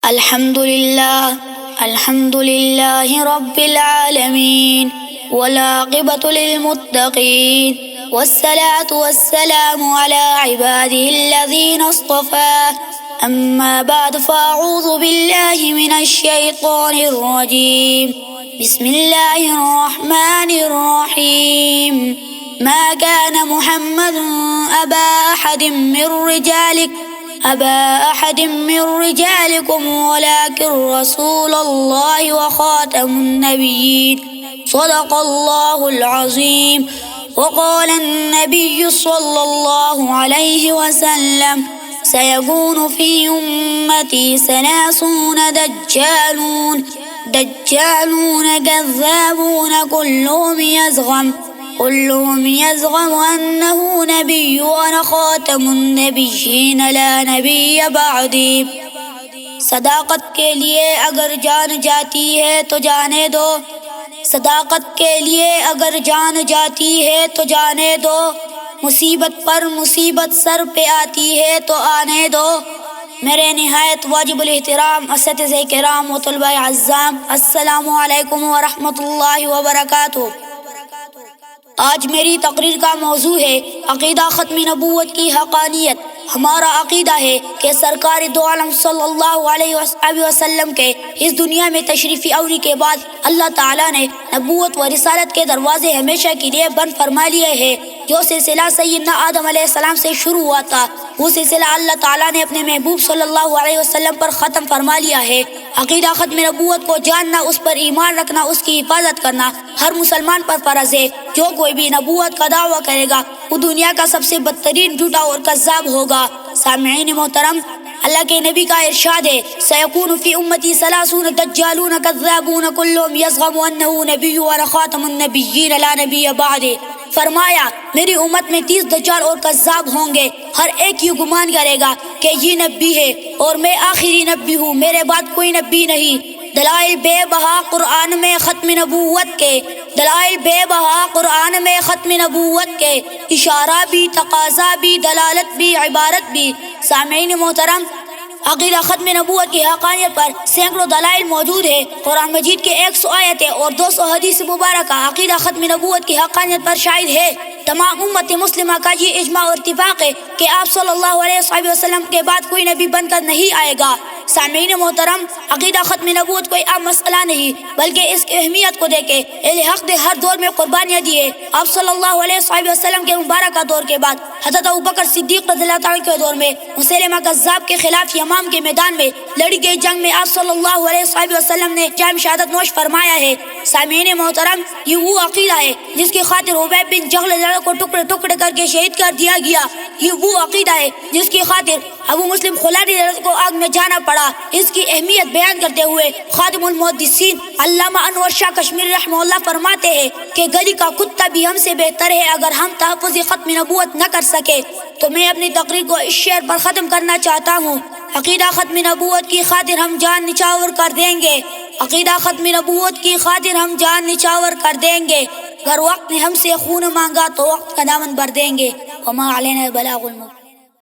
الحمد لله رب العالمين والعاقبة للمتقين والصلاة والسلام على عباده الذين اصطفى أما بعد فأعوذ بالله من الشيطان الرجيم بسم الله الرحمن الرحيم ما كان محمد أبا أحد من رجالكم ولكن رسول الله وخاتم النبيين صدق الله العظيم. وقال النبي صلى الله عليه وسلم سيكون في أمتي 30 دجالون كذابون كلهم يزعم أنه نبي وأنا خاتم النبيين لا نبي بعدي. صداقت کے لیے اگر جان جاتی ہے تو جانے دو، صداقت کے لیے اگر جان جاتی ہے تو جانے دو، مصیبت پر مصیبت سر پہ آتی ہے تو آنے دو. میرے نہایت واجب الاحترام اساتذہ کرام و طلباء اعزام، السلام علیکم ورحمۃ اللہ وبرکاتہ. آج میری تقریر کا موضوع ہے عقیدہ ختم نبوت کی حقانیت. ہمارا عقیدہ ہے کہ سرکار دو عالم صلی اللہ علیہ وسلم کے اس دنیا میں تشریف آوری کے بعد اللہ تعالیٰ نے نبوت و رسالت کے دروازے ہمیشہ کے لیے بند فرما لیے ہیں. جو سلسلہ سیدنا آدم علیہ السلام سے شروع ہوا تھا وہ سلسلہ اللہ تعالیٰ نے اپنے محبوب صلی اللہ علیہ وسلم پر ختم فرما لیا ہے. عقیدہ ختم نبوت کو جاننا، اس پر ایمان رکھنا، اس کی حفاظت کرنا ہر مسلمان پر فرض ہے. جو کوئی بھی نبوت کا دعویٰ کرے گا وہ دنیا کا سب سے بدترین جھوٹا اور کذاب ہوگا. سامعین محترم، اللہ کے نبی کا ارشاد ہے سیکون فی امتی 30 دجالون کذابون کلهم یزعم انہ نبی وانا خاتم النبیین لا نبی بعد. فرمایا میری امت میں 30 دجال اور کذاب ہوں گے، ہر ایک یہ گمان کرے گا کہ یہ نبی ہے اور میں آخری نبی ہوں، میرے بعد کوئی نبی نہیں. دلائل بے بہا قرآن میں ختم نبوت کے، دلائل بے بہا قرآن میں ختم نبوت کے، اشارہ بھی، تقاضا بھی، دلالت بھی، عبارت بھی. سامعین محترم، عقیدہ ختم نبوت کی حقانیت پر سینکڑوں دلائل موجود ہے. قرآن مجید کے 100 آیتیں اور 200 حدیث مبارکہ عقیدہ ختم نبوت کی حقانیت پر شاہد ہے. تمام امت مسلمہ کا یہ اجماع اور اتفاق ہے کہ آپ صلی اللہ علیہ وسلم کے بعد کوئی نبی بن کر نہیں آئے گا. سامعین محترم، عقیدہ ختم نبوت کوئی عام مسئلہ نہیں بلکہ اس کی اہمیت کو دیکھے اہل حق نے ہر دور میں قربانیاں دی ہے. آپ صلی اللہ علیہ وسلم کے مبارکہ دور کے بعد حضرت ابوبکر صدیق رضی اللہ تعالیٰ کے دور میں مسیلمہ کذاب کے خلاف یمام کے میدان میں لڑی گئی جنگ میں آپ صلی اللہ علیہ وسلم نے جام شہادت نوش فرمایا ہے. سامعین محترم، یہ وہ عقیدہ ہے جس کی خاطر حبیب بن جہل کو ٹکڑے ٹکڑے کر کے شہید کر دیا گیا. یہ وہ عقیدہ ہے جس کی خاطر ابو مسلم خولانی کو آگ میں جانا پڑا. اس کی اہمیت بیان کرتے ہوئے خادم المحدثین علامہ انور شاہ کشمیری رحمہ اللہ فرماتے ہیں کہ گلی کا کتا بھی ہم سے بہتر ہے اگر ہم تحفظ ختم نبوت نہ کر سکے. تو میں اپنی تقریر کو اس شعر پر ختم کرنا چاہتا ہوں، عقیدہ ختم نبوت کی خاطر ہم جان نچھاور کر دیں گے، عقیدہ ختم نبوت کی خاطر ہم جان نچھاور کر دیں گے. اگر وقت نے ہم سے خون مانگا تو وقت کا دامن بھر دیں گے. وما علینا البلاغ المبین.